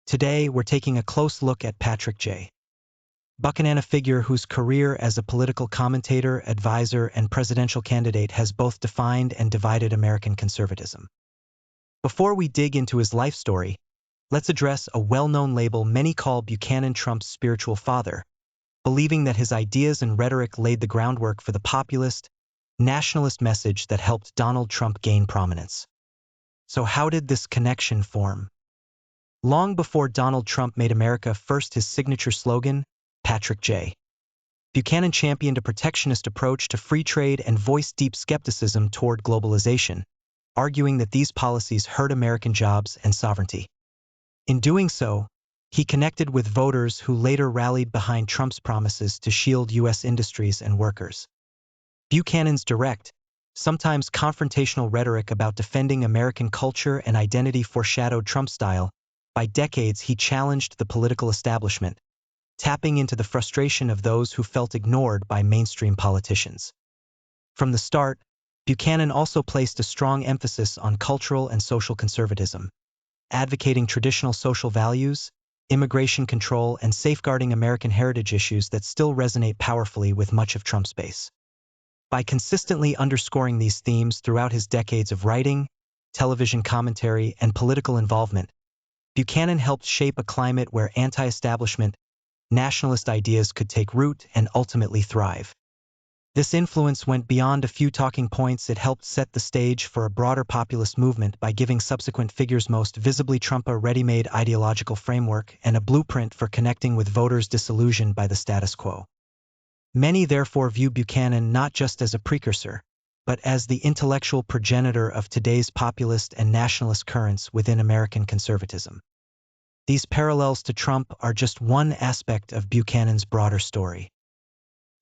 Today, we're taking a close look at Patrick J. Buchanan, a figure whose career as a political commentator, advisor, and presidential candidate has both defined and divided American conservatism. Before we dig into his life story, let's address a well-known label many call Buchanan Trump's spiritual father, believing that his ideas and rhetoric laid the groundwork for the populist, nationalist message that helped Donald Trump gain prominence. So how did this connection form? Long before Donald Trump made America First his signature slogan, Patrick J. Buchanan championed a protectionist approach to free trade and voiced deep skepticism toward globalization, arguing that these policies hurt American jobs and sovereignty. In doing so, he connected with voters who later rallied behind Trump's promises to shield U.S. industries and workers. Buchanan's direct, sometimes confrontational rhetoric about defending American culture and identity foreshadowed Trump's style. By decades, he challenged the political establishment, tapping into the frustration of those who felt ignored by mainstream politicians. From the start, Buchanan also placed a strong emphasis on cultural and social conservatism, advocating traditional social values, immigration control, and safeguarding American heritage issues that still resonate powerfully with much of Trump's base. By consistently underscoring these themes throughout his decades of writing, television commentary, and political involvement, Buchanan helped shape a climate where anti-establishment, nationalist ideas could take root and ultimately thrive. This influence went beyond a few talking points. It helped set the stage for a broader populist movement by giving subsequent figures most visibly Trump a ready-made ideological framework and a blueprint for connecting with voters disillusioned by the status quo. Many therefore view Buchanan not just as a precursor, but as the intellectual progenitor of today's populist and nationalist currents within American conservatism. These parallels to Trump are just one aspect of Buchanan's broader story.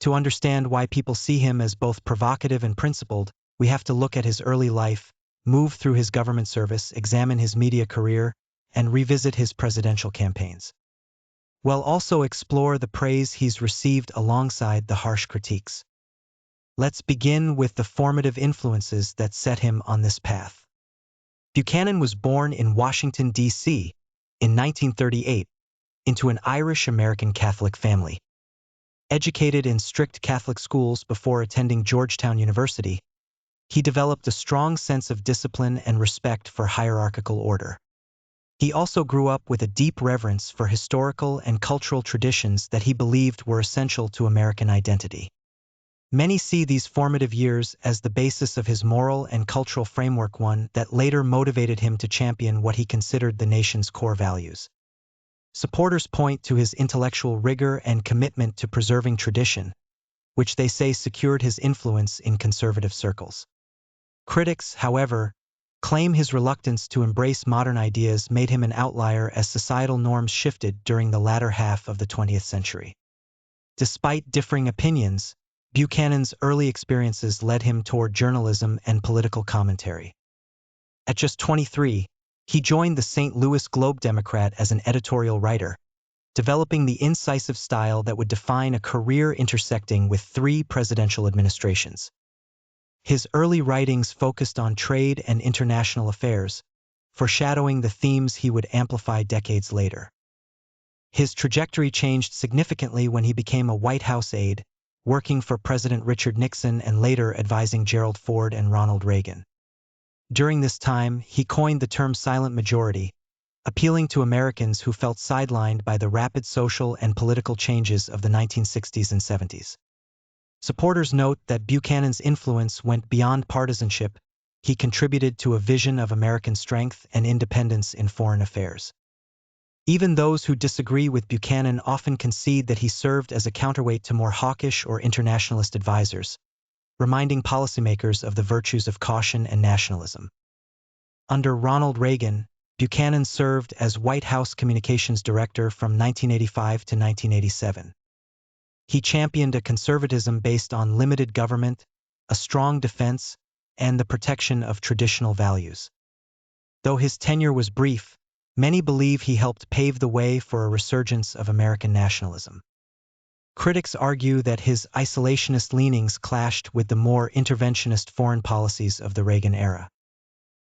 To understand why people see him as both provocative and principled, we have to look at his early life, move through his government service, examine his media career, and revisit his presidential campaigns. We'll also explore the praise he's received alongside the harsh critiques. Let's begin with the formative influences that set him on this path. Buchanan was born in Washington, D.C., in 1938, into an Irish-American Catholic family. Educated in strict Catholic schools before attending Georgetown University, he developed a strong sense of discipline and respect for hierarchical order. He also grew up with a deep reverence for historical and cultural traditions that he believed were essential to American identity. Many see these formative years as the basis of his moral and cultural framework, one that later motivated him to champion what he considered the nation's core values. Supporters point to his intellectual rigor and commitment to preserving tradition, which they say secured his influence in conservative circles. Critics, however, claim his reluctance to embrace modern ideas made him an outlier as societal norms shifted during the latter half of the 20th century. Despite differing opinions, Buchanan's early experiences led him toward journalism and political commentary. At just 23, he joined the St. Louis Globe-Democrat as an editorial writer, developing the incisive style that would define a career intersecting with 3 presidential administrations. His early writings focused on trade and international affairs, foreshadowing the themes he would amplify decades later. His trajectory changed significantly when he became a White House aide, working for President Richard Nixon and later advising Gerald Ford and Ronald Reagan. During this time, he coined the term silent majority, appealing to Americans who felt sidelined by the rapid social and political changes of the 1960s and 70s. Supporters note that Buchanan's influence went beyond partisanship. He contributed to a vision of American strength and independence in foreign affairs. Even those who disagree with Buchanan often concede that he served as a counterweight to more hawkish or internationalist advisors, reminding policymakers of the virtues of caution and nationalism. Under Ronald Reagan, Buchanan served as White House Communications Director from 1985 to 1987. He championed a conservatism based on limited government, a strong defense, and the protection of traditional values. Though his tenure was brief, many believe he helped pave the way for a resurgence of American nationalism. Critics argue that his isolationist leanings clashed with the more interventionist foreign policies of the Reagan era.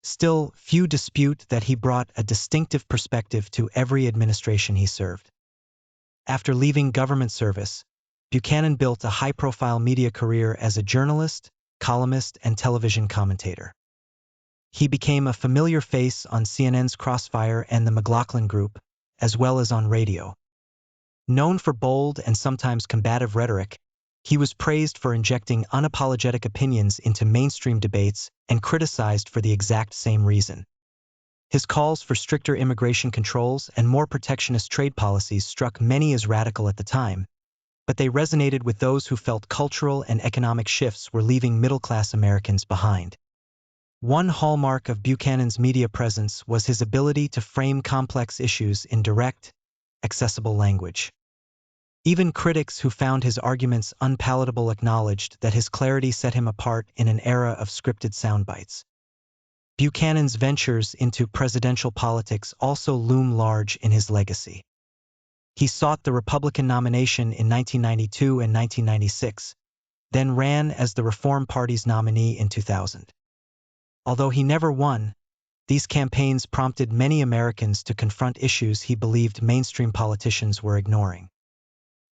Still, few dispute that he brought a distinctive perspective to every administration he served. After leaving government service, Buchanan built a high-profile media career as a journalist, columnist, and television commentator. He became a familiar face on CNN's Crossfire and the McLaughlin Group, as well as on radio. Known for bold and sometimes combative rhetoric, he was praised for injecting unapologetic opinions into mainstream debates and criticized for the exact same reason. His calls for stricter immigration controls and more protectionist trade policies struck many as radical at the time, but they resonated with those who felt cultural and economic shifts were leaving middle-class Americans behind. One hallmark of Buchanan's media presence was his ability to frame complex issues in direct, accessible language. Even critics who found his arguments unpalatable acknowledged that his clarity set him apart in an era of scripted soundbites. Buchanan's ventures into presidential politics also loom large in his legacy. He sought the Republican nomination in 1992 and 1996, then ran as the Reform Party's nominee in 2000. Although he never won, these campaigns prompted many Americans to confront issues he believed mainstream politicians were ignoring.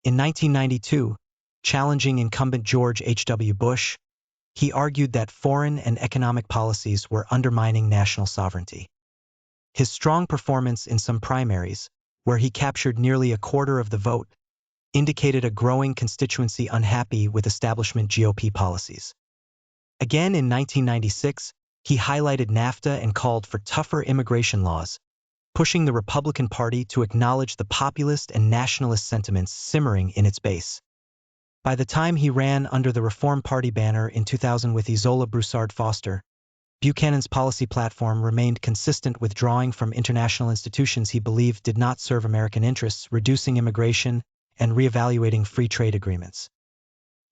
In 1992, challenging incumbent George H.W. Bush, he argued that foreign and economic policies were undermining national sovereignty. His strong performance in some primaries, where he captured nearly a quarter of the vote, indicated a growing constituency unhappy with establishment GOP policies. Again in 1996, he highlighted NAFTA and called for tougher immigration laws, pushing the Republican Party to acknowledge the populist and nationalist sentiments simmering in its base. By the time he ran under the Reform Party banner in 2000 with Isola Broussard-Foster, Buchanan's policy platform remained consistent with drawing from international institutions he believed did not serve American interests, reducing immigration, and reevaluating free trade agreements.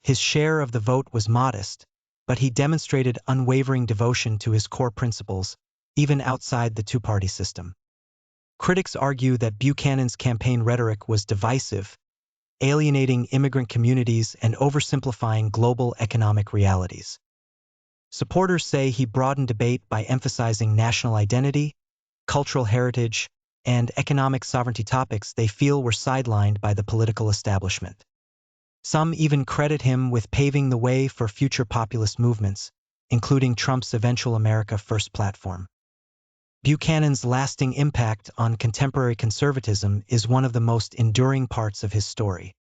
His share of the vote was modest, but he demonstrated unwavering devotion to his core principles, even outside the two-party system. Critics argue that Buchanan's campaign rhetoric was divisive, alienating immigrant communities and oversimplifying global economic realities. Supporters say he broadened debate by emphasizing national identity, cultural heritage, and economic sovereignty topics they feel were sidelined by the political establishment. Some even credit him with paving the way for future populist movements, including Trump's eventual America First platform. Buchanan's lasting impact on contemporary conservatism is one of the most enduring parts of his story.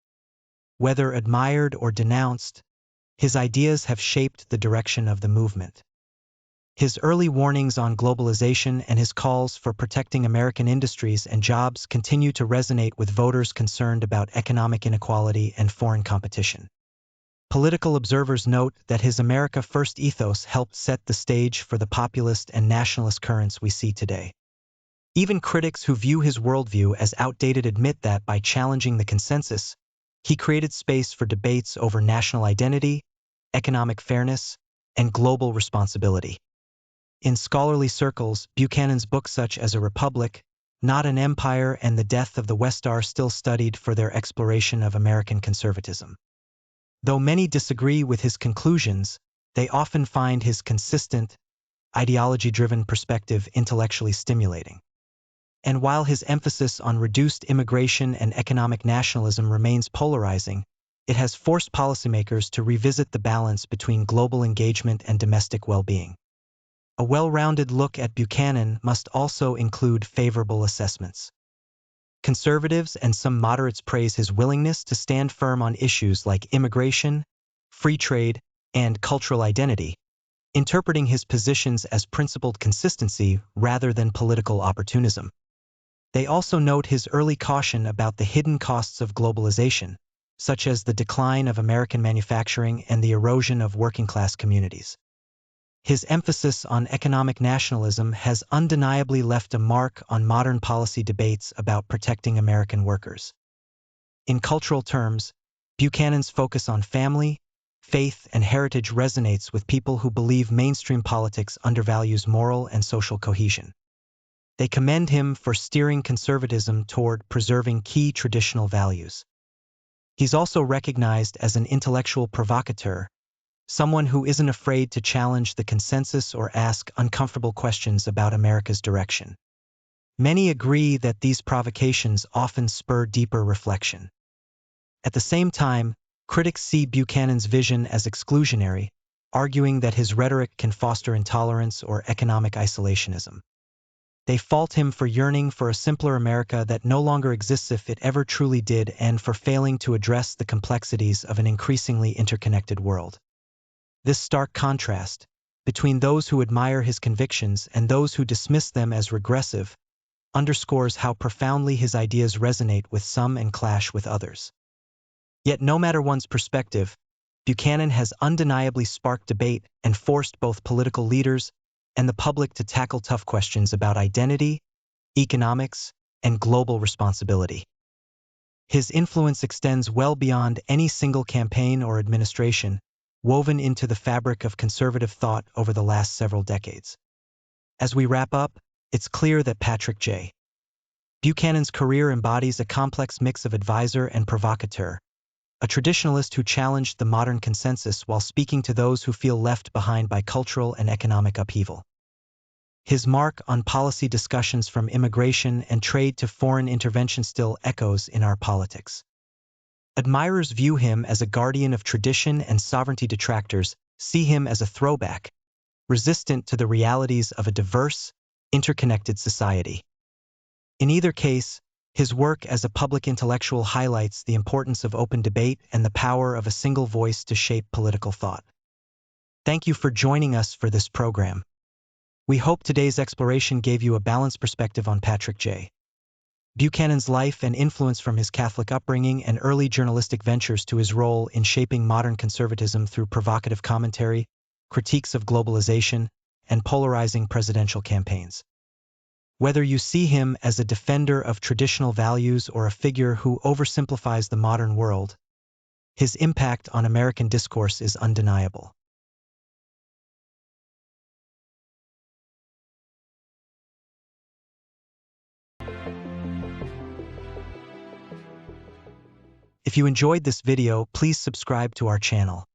Whether admired or denounced, his ideas have shaped the direction of the movement. His early warnings on globalization and his calls for protecting American industries and jobs continue to resonate with voters concerned about economic inequality and foreign competition. Political observers note that his America First ethos helped set the stage for the populist and nationalist currents we see today. Even critics who view his worldview as outdated admit that by challenging the consensus, he created space for debates over national identity, economic fairness, and global responsibility. In scholarly circles, Buchanan's books such as A Republic, Not an Empire, and The Death of the West are still studied for their exploration of American conservatism. Though many disagree with his conclusions, they often find his consistent, ideology-driven perspective intellectually stimulating. And while his emphasis on reduced immigration and economic nationalism remains polarizing, it has forced policymakers to revisit the balance between global engagement and domestic well-being. A well-rounded look at Buchanan must also include favorable assessments. Conservatives and some moderates praise his willingness to stand firm on issues like immigration, free trade, and cultural identity, interpreting his positions as principled consistency rather than political opportunism. They also note his early caution about the hidden costs of globalization, such as the decline of American manufacturing and the erosion of working-class communities. His emphasis on economic nationalism has undeniably left a mark on modern policy debates about protecting American workers. In cultural terms, Buchanan's focus on family, faith, and heritage resonates with people who believe mainstream politics undervalues moral and social cohesion. They commend him for steering conservatism toward preserving key traditional values. He's also recognized as an intellectual provocateur, someone who isn't afraid to challenge the consensus or ask uncomfortable questions about America's direction. Many agree that these provocations often spur deeper reflection. At the same time, critics see Buchanan's vision as exclusionary, arguing that his rhetoric can foster intolerance or economic isolationism. They fault him for yearning for a simpler America that no longer exists if it ever truly did, and for failing to address the complexities of an increasingly interconnected world. This stark contrast, between those who admire his convictions and those who dismiss them as regressive, underscores how profoundly his ideas resonate with some and clash with others. Yet no matter one's perspective, Buchanan has undeniably sparked debate and forced both political leaders and the public to tackle tough questions about identity, economics, and global responsibility. His influence extends well beyond any single campaign or administration, woven into the fabric of conservative thought over the last several decades. As we wrap up, it's clear that Patrick J. Buchanan's career embodies a complex mix of advisor and provocateur, a traditionalist who challenged the modern consensus while speaking to those who feel left behind by cultural and economic upheaval. His mark on policy discussions from immigration and trade to foreign intervention still echoes in our politics. Admirers view him as a guardian of tradition, and sovereignty detractors see him as a throwback, resistant to the realities of a diverse, interconnected society. In either case, his work as a public intellectual highlights the importance of open debate and the power of a single voice to shape political thought. Thank you for joining us for this program. We hope today's exploration gave you a balanced perspective on Patrick J. Buchanan's life and influence, from his Catholic upbringing and early journalistic ventures to his role in shaping modern conservatism through provocative commentary, critiques of globalization, and polarizing presidential campaigns. Whether you see him as a defender of traditional values or a figure who oversimplifies the modern world, his impact on American discourse is undeniable. If you enjoyed this video, please subscribe to our channel.